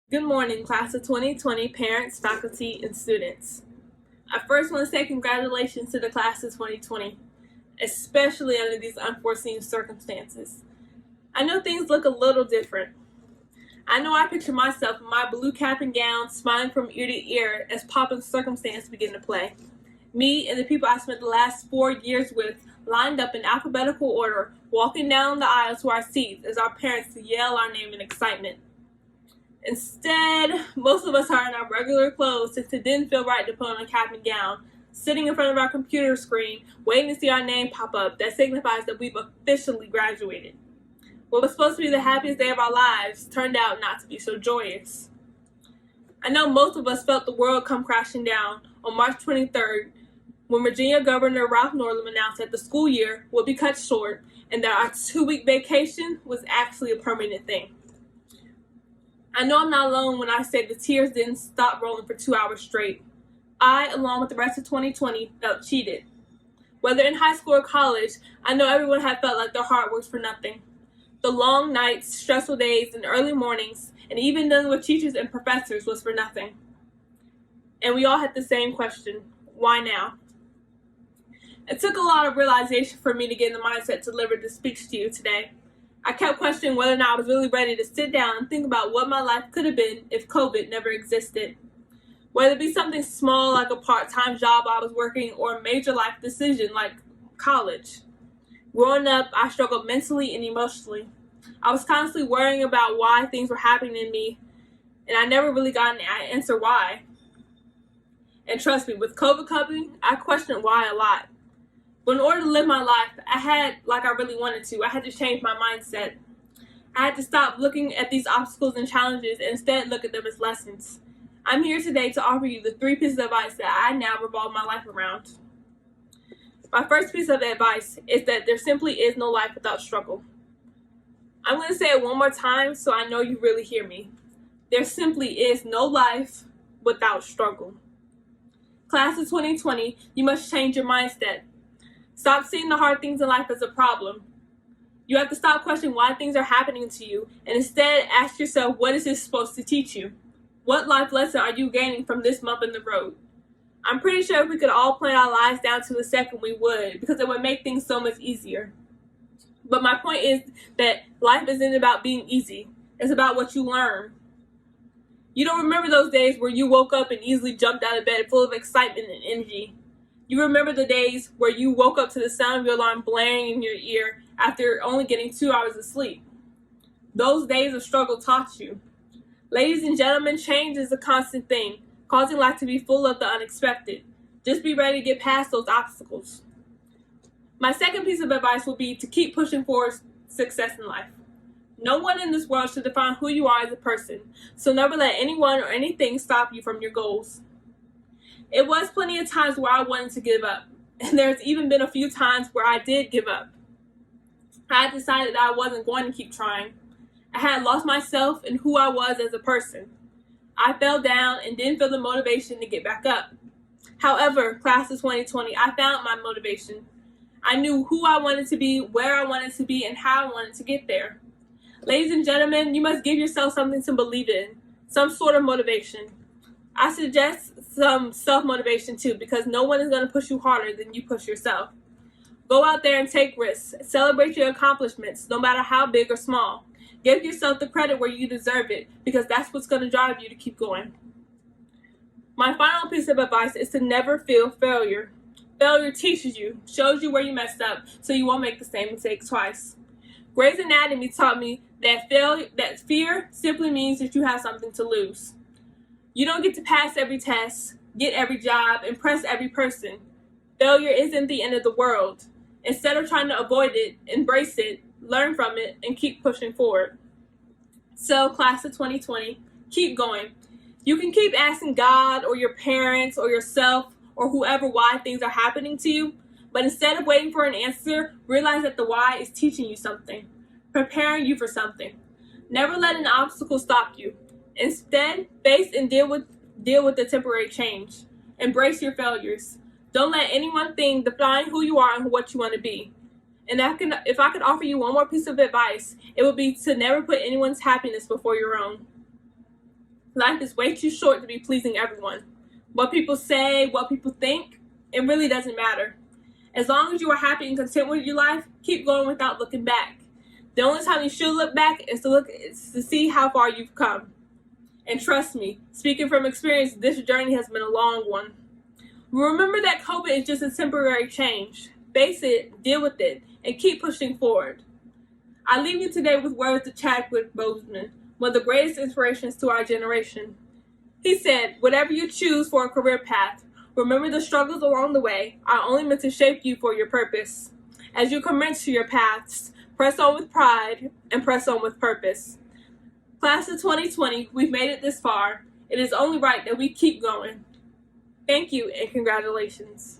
Good morning, class of 2020 parents, faculty, and students. I first want to say congratulations to the class of 2020, especially under these unforeseen circumstances. I know things look a little different. I know I picture myself in my blue cap and gown, smiling from ear to ear as pomp and circumstance begin to play. Me and the people I spent the last 4 years with lined up in alphabetical order, walking down the aisle to our seats as our parents yell our name in excitement. Instead, most of us are in our regular clothes since it didn't feel right to put on a cap and gown, sitting in front of our computer screen, waiting to see our name pop up that signifies that we've officially graduated. What was supposed to be the happiest day of our lives turned out not to be so joyous. I know most of us felt the world come crashing down on March 23rd when Virginia Governor Ralph Northam announced that the school year would be cut short and that our 2-week vacation was actually a permanent thing. I know I'm not alone when I say the tears didn't stop rolling for 2 hours straight. I, along with the rest of 2020, felt cheated. Whether in high school or college, I know everyone had felt like their hard work's for nothing. The long nights, stressful days, and early mornings, and even dealing with teachers and professors was for nothing. And we all had the same question: why now? It took a lot of realization for me to get in the mindset to deliver this speech to you today. I kept questioning whether or not I was really ready to sit down and think about what my life could have been if COVID never existed. Whether it be something small like a part-time job I was working or a major life decision like college. Growing up, I struggled mentally and emotionally. I was constantly worrying about why things were happening to me, and I never really got an answer why. And trust me, with COVID coming, I questioned why a lot. But in order to live my life, I really wanted to, I had to change my mindset. I had to stop looking at these obstacles and challenges and instead look at them as lessons. I'm here today to offer you the 3 pieces of advice that I now revolve my life around. My first piece of advice is that there simply is no life without struggle. I'm going to say it one more time so I know you really hear me. There simply is no life without struggle. Class of 2020, you must change your mindset. Stop seeing the hard things in life as a problem. You have to stop questioning why things are happening to you and instead ask yourself, what is this supposed to teach you? What life lesson are you gaining from this bump in the road? I'm pretty sure if we could all plan our lives down to the second, we would, because it would make things so much easier. But my point is that life isn't about being easy. It's about what you learn. You don't remember those days where you woke up and easily jumped out of bed full of excitement and energy. You remember the days where you woke up to the sound of your alarm blaring in your ear after only getting 2 hours of sleep. Those days of struggle taught you. Ladies and gentlemen, change is a constant thing, causing life to be full of the unexpected. Just be ready to get past those obstacles. My second piece of advice will be to keep pushing for success in life. No one in this world should define who you are as a person, so never let anyone or anything stop you from your goals. It was plenty of times where I wanted to give up, and there's even been a few times where I did give up. I had decided that I wasn't going to keep trying. I had lost myself and who I was as a person. I fell down and didn't feel the motivation to get back up. However, class of 2020, I found my motivation. I knew who I wanted to be, where I wanted to be, and how I wanted to get there. Ladies and gentlemen, you must give yourself something to believe in, some sort of motivation. I suggest some self-motivation too, because no one is going to push you harder than you push yourself. Go out there and take risks. Celebrate your accomplishments, no matter how big or small. Give yourself the credit where you deserve it, because that's what's going to drive you to keep going. My final piece of advice is to never feel failure. Failure teaches you, shows you where you messed up, so you won't make the same mistake twice. Grey's Anatomy taught me that fear simply means that you have something to lose. You don't get to pass every test, get every job, impress every person. Failure isn't the end of the world. Instead of trying to avoid it, embrace it, learn from it, and keep pushing forward. So, class of 2020, keep going. You can keep asking God or your parents or yourself or whoever why things are happening to you, but instead of waiting for an answer, realize that the why is teaching you something, preparing you for something. Never let an obstacle stop you. Instead, face and deal with the temporary change. Embrace your failures. Don't let any one thing define who you are and what you want to be. And if I could offer you one more piece of advice, it would be to never put anyone's happiness before your own. Life is way too short to be pleasing everyone. What people say, what people think, it really doesn't matter. As long as you are happy and content with your life, keep going without looking back. The only time you should look back is to see how far you've come. And trust me, speaking from experience, this journey has been a long one. Remember that COVID is just a temporary change. Face it, deal with it, and keep pushing forward. I leave you today with words of Chadwick Boseman, one of the greatest inspirations to our generation. He said, "Whatever you choose for a career path, remember the struggles along the way are only meant to shape you for your purpose. As you commence to your paths, press on with pride and press on with purpose." Class of 2020, we've made it this far. It is only right that we keep going. Thank you and congratulations.